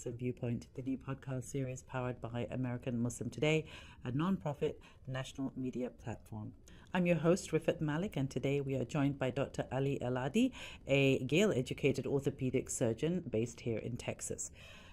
Muslim Viewpoint, the new podcast series powered by American Muslim Today, a non-profit national media platform. I'm your host, Rifat Malik, and today we are joined by Dr. Elaydi, a Yale-educated orthopedic surgeon based here in Texas.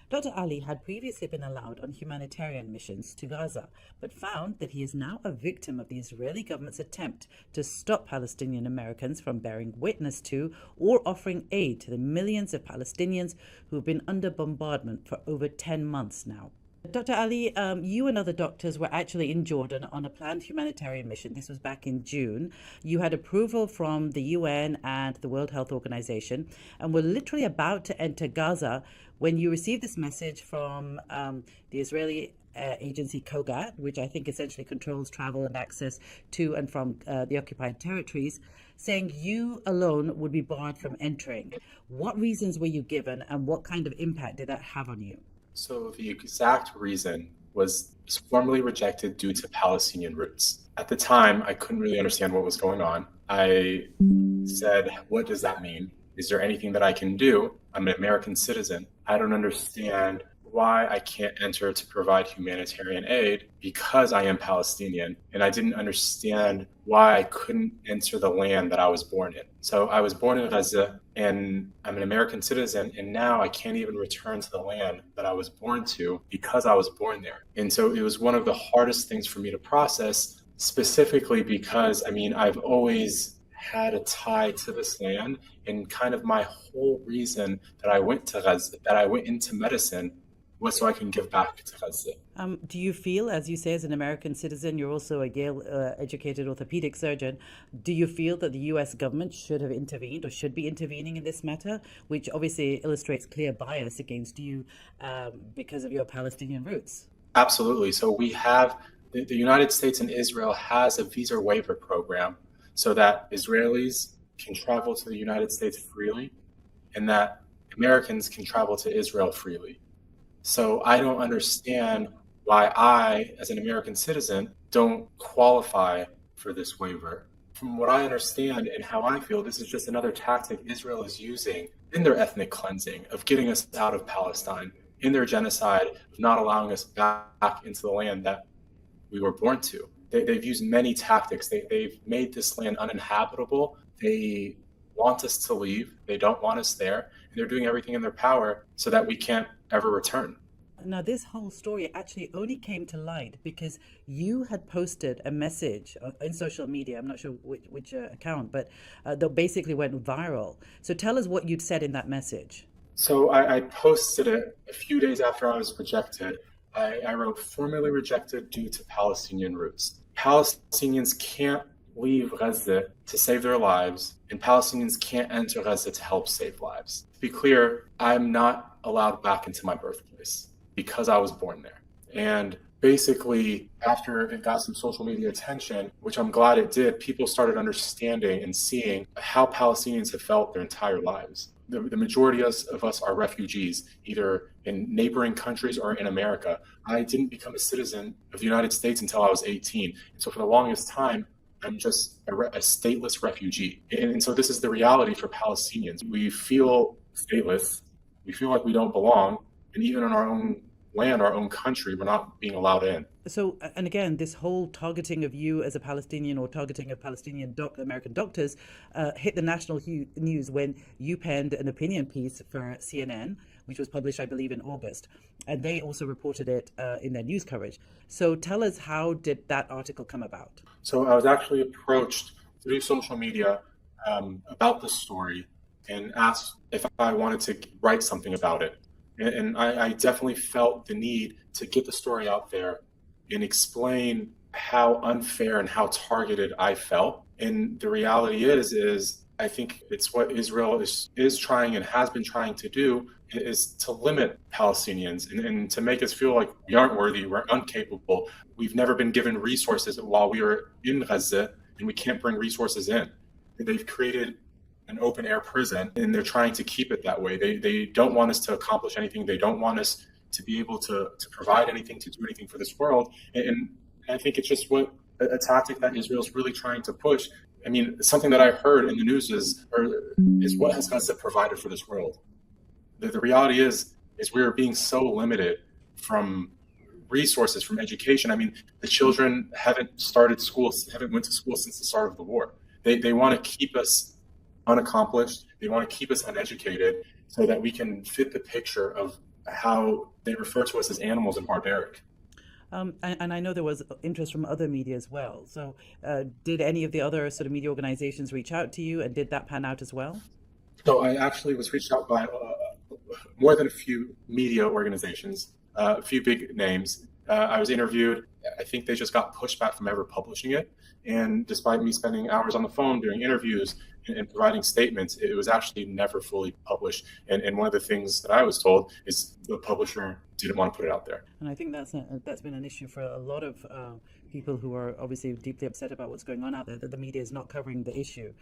Dr. Ali had previously been allowed on humanitarian missions to Gaza, but found that he is now a victim of the Israeli government's attempt to stop Palestinian Americans from bearing witness to or offering aid to the millions of Palestinians who have been under bombardment for over 10 months now. Dr. Ali, you and other doctors were actually in Jordan on a planned humanitarian mission. This was back in June. You had approval from the UN and the World Health Organization and were literally about to enter Gaza when you received this message from the Israeli agency Kogat, which I think essentially controls travel and access to and from the occupied territories, saying you alone would be barred from entering. What reasons were you given and what kind of impact did that have on you? So the exact reason was formally rejected due to Palestinian roots. At the time, I couldn't really understand what was going on. I said, what does that mean? Is there anything that I can do? I'm an American citizen. I don't understand why I can't enter to provide humanitarian aid because I am Palestinian. And I didn't understand why I couldn't enter the land that I was born in. So I was born in Gaza and I'm an American citizen. And now I can't even return to the land that I was born to because I was born there. And so it was one of the hardest things for me to process, specifically because, I've always had a tie to this land, and kind of my whole reason that I went to Gaza, that I went into medicine, was so I can give back to Gaza. Do you feel, as you say, as an American citizen, you're also a Yale-educated orthopedic surgeon, do you feel that the U.S. government should have intervened or should be intervening in this matter, which obviously illustrates clear bias against you because of your Palestinian roots? Absolutely. So we have, the United States and Israel has a visa waiver program so that Israelis can travel to the United States freely and that Americans can travel to Israel freely. So I don't understand why I, as an American citizen, don't qualify for this waiver. From what I understand and how I feel, this is just another tactic Israel is using in their ethnic cleansing of getting us out of Palestine, in their genocide of not allowing us back into the land that we were born to. They've used many tactics. They've made this land uninhabitable. They want us to leave. They don't want us there. And they're doing everything in their power so that we can't ever return. Now, this whole story actually only came to light because you had posted a message in social media. I'm not sure which account, but that basically went viral. So tell us what you'd said in that message. So I posted it a few days after I was rejected. I wrote, formally rejected due to Palestinian roots. Palestinians can't leave Gaza to save their lives, and Palestinians can't enter Gaza to help save lives. To be clear, I'm not allowed back into my birthplace because I was born there. And basically, after it got some social media attention, which I'm glad it did, people started understanding and seeing how Palestinians have felt their entire lives. The majority of us are refugees, either in neighboring countries or in America. I didn't become a citizen of the United States until I was 18. And so for the longest time, I'm just a stateless refugee. And so this is the reality for Palestinians. We feel stateless. We feel like we don't belong. And even in our own land, our own country, we're not being allowed in. So, and again, this whole targeting of you as a Palestinian or targeting of Palestinian American doctors hit the national news when you penned an opinion piece for CNN, which was published, I believe, in August. And they also reported it in their news coverage. So tell us, how did that article come about? So I was actually approached through social media about this story and asked if I wanted to write something about it. And I definitely felt the need to get the story out there and explain how unfair and how targeted I felt. And the reality is I think it's what Israel is trying and has been trying to do, is to limit Palestinians and to make us feel like we aren't worthy, we're incapable. We've never been given resources while we were in Gaza, and we can't bring resources in. They've created an open air prison and they're trying to keep it that way. They don't want us to accomplish anything. They don't want us to be able to provide anything, to do anything for this world. And I think it's just a tactic that Israel's really trying to push. Something that I heard in the news is what has Gaza provided for this world? The reality is is we are being so limited from resources, from education. I mean, the children haven't started school, haven't went to school since the start of the war. They want to keep us unaccomplished. They want to keep us uneducated so that we can fit the picture of how they refer to us as animals and barbaric. And I know there was interest from other media as well. So did any of the other sort of media organizations reach out to you, and did that pan out as well? So I actually was reached out by more than a few media organizations, a few big names. I was interviewed. I think they just got pushed back from ever publishing it. And despite me spending hours on the phone doing interviews and providing statements, it was actually never fully published. And one of the things that I was told is the publisher didn't want to put it out there. And I think that's been an issue for a lot of people who are obviously deeply upset about what's going on out there, that the media is not covering the issue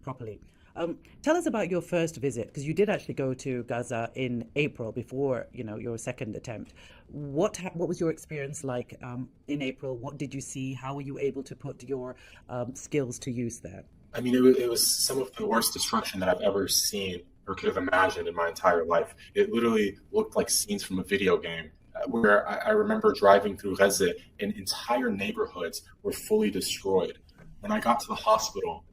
properly. Tell us about your first visit, because you did actually go to Gaza in April before, your second attempt. What was your experience like in April? What did you see? How were you able to put your skills to use there? I mean, it was some of the worst destruction that I've ever seen or could have imagined in my entire life. It literally looked like scenes from a video game. Where I remember driving through Gaza and entire neighborhoods were fully destroyed. When I got to the hospital,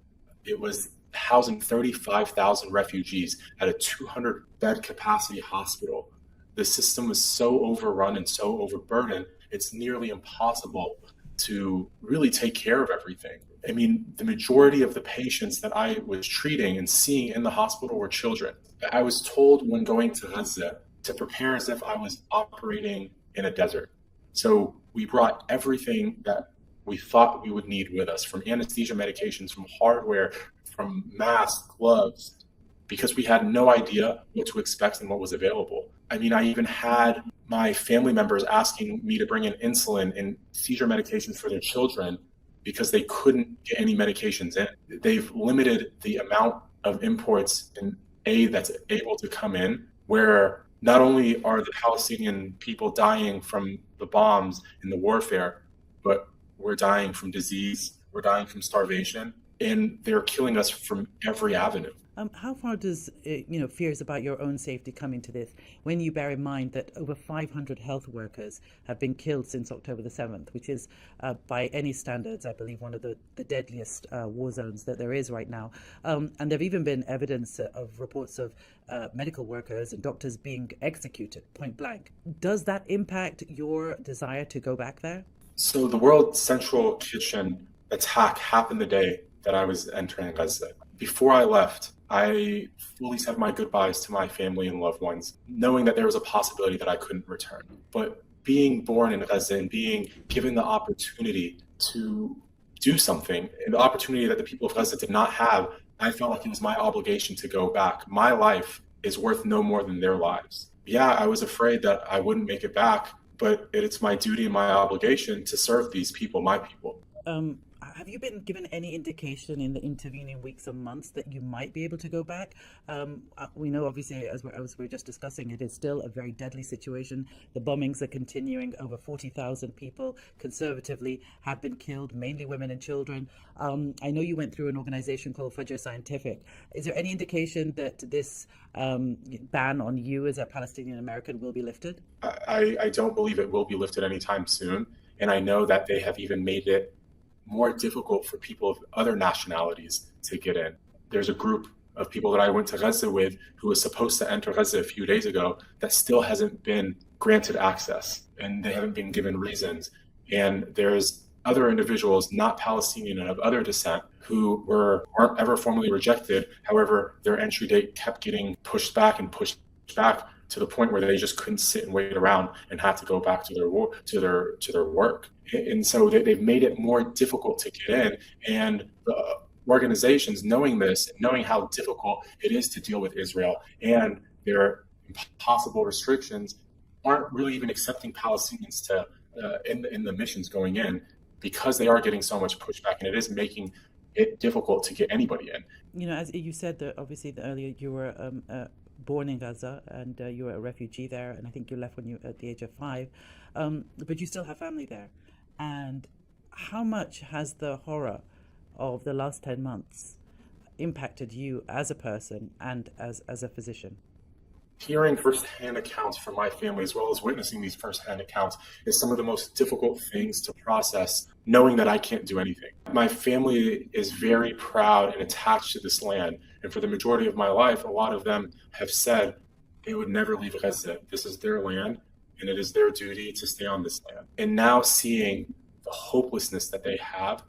it was housing 35,000 refugees at a 200-bed capacity hospital. The system was so overrun and so overburdened, it's nearly impossible to really take care of everything. I mean, the majority of the patients that I was treating and seeing in the hospital were children. I was told when going to Gaza to prepare as if I was operating in a desert. So we brought everything that we thought we would need with us, from anesthesia medications, from hardware, from masks, gloves, because we had no idea what to expect and what was available. I mean, I even had my family members asking me to bring in insulin and seizure medications for their children because they couldn't get any medications in. They've limited the amount of imports and aid that's able to come in, where not only are the Palestinian people dying from the bombs and the warfare, but we're dying from disease, we're dying from starvation, and they're killing us from every avenue. How far does fears about your own safety come into this, when you bear in mind that over 500 health workers have been killed since October the 7th, which is by any standards, I believe, one of the deadliest war zones that there is right now. And there have even been evidence of reports of medical workers and doctors being executed point blank. Does that impact your desire to go back there? So the World Central Kitchen attack happened the day that I was entering Gaza. Before I left, I fully said my goodbyes to my family and loved ones, knowing that there was a possibility that I couldn't return. But being born in Gaza and being given the opportunity to do something, and the opportunity that the people of Gaza did not have, I felt like it was my obligation to go back. My life is worth no more than their lives. Yeah, I was afraid that I wouldn't make it back, but it's my duty and my obligation to serve these people, my people. Have you been given any indication in the intervening weeks or months that you might be able to go back? We know, obviously, as we're just discussing, it is still a very deadly situation. The bombings are continuing. Over 40,000 people, conservatively, have been killed, mainly women and children. I know you went through an organization called Fajr Scientific. Is there any indication that this ban on you as a Palestinian American will be lifted? I don't believe it will be lifted anytime soon. And I know that they have even made it more difficult for people of other nationalities to get in. There's a group of people that I went to Gaza with who was supposed to enter Gaza a few days ago that still hasn't been granted access, and they haven't been given reasons. And there's other individuals, not Palestinian and of other descent, who weren't ever formally rejected. However, their entry date kept getting pushed back to the point where they just couldn't sit and wait around and had to go back to their work. And so they've made it more difficult to get in. And the organizations, knowing this, knowing how difficult it is to deal with Israel and their impossible restrictions, aren't really even accepting Palestinians to in the missions going in, because they are getting so much pushback, and it is making it difficult to get anybody in. As you said, that obviously earlier you were born in Gaza, and you were a refugee there, and I think you left when you at the age of 5, but you still have family there. And how much has the horror of the last 10 months impacted you as a person and as a physician? Hearing firsthand accounts from my family, as well as witnessing these firsthand accounts, is some of the most difficult things to process, knowing that I can't do anything. My family is very proud and attached to this land. And for the majority of my life, a lot of them have said they would never leave Gaza. This is their land, and it is their duty to stay on this land. And now seeing the hopelessness that they have,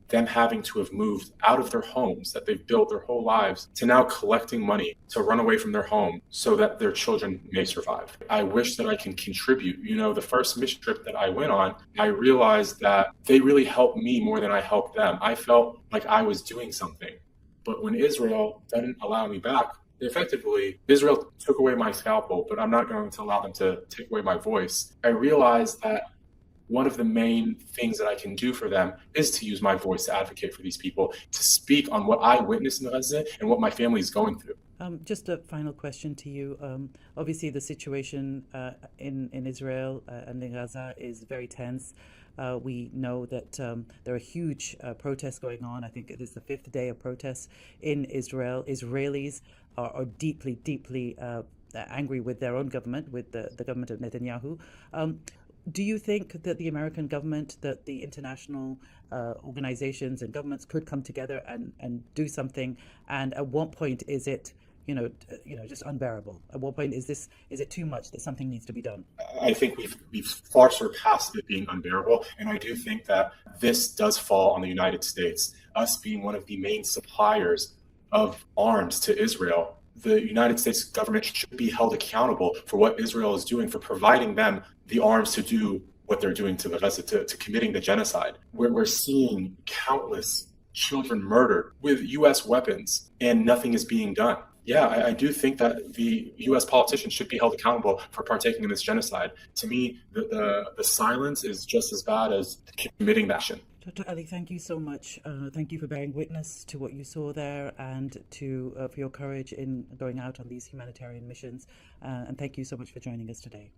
them having to have moved out of their homes that they've built their whole lives to now collecting money to run away from their home so that their children may survive. I wish that I can contribute. The first mission trip that I went on, I realized that they really helped me more than I helped them. I felt like I was doing something. But when Israel didn't allow me back, effectively, Israel took away my scalpel, but I'm not going to allow them to take away my voice. I realized that one of the main things that I can do for them is to use my voice to advocate for these people, to speak on what I witnessed in Gaza and what my family is going through. Just a final question to you. Obviously, the situation in Israel and in Gaza is very tense. We know that there are huge protests going on. I think it is the 5th day of protests in Israel. Israelis are deeply, deeply angry with their own government, with the government of Netanyahu. Do you think that the American government, that the international organizations and governments could come together and do something? And at what point is it, just unbearable? At what point is it too much that something needs to be done? I think we've far surpassed it being unbearable, and I do think that this does fall on the United States, us being one of the main suppliers of arms to Israel. The United States government should be held accountable for what Israel is doing, for providing them the arms to do what they're doing to Gaza, to committing the genocide. We're seeing countless children murdered with U.S. weapons, and nothing is being done. Yeah, I do think that the U.S. politicians should be held accountable for partaking in this genocide. To me, the silence is just as bad as committing the action. Dr. Ali, thank you so much. Thank you for bearing witness to what you saw there and for your courage in going out on these humanitarian missions. And thank you so much for joining us today.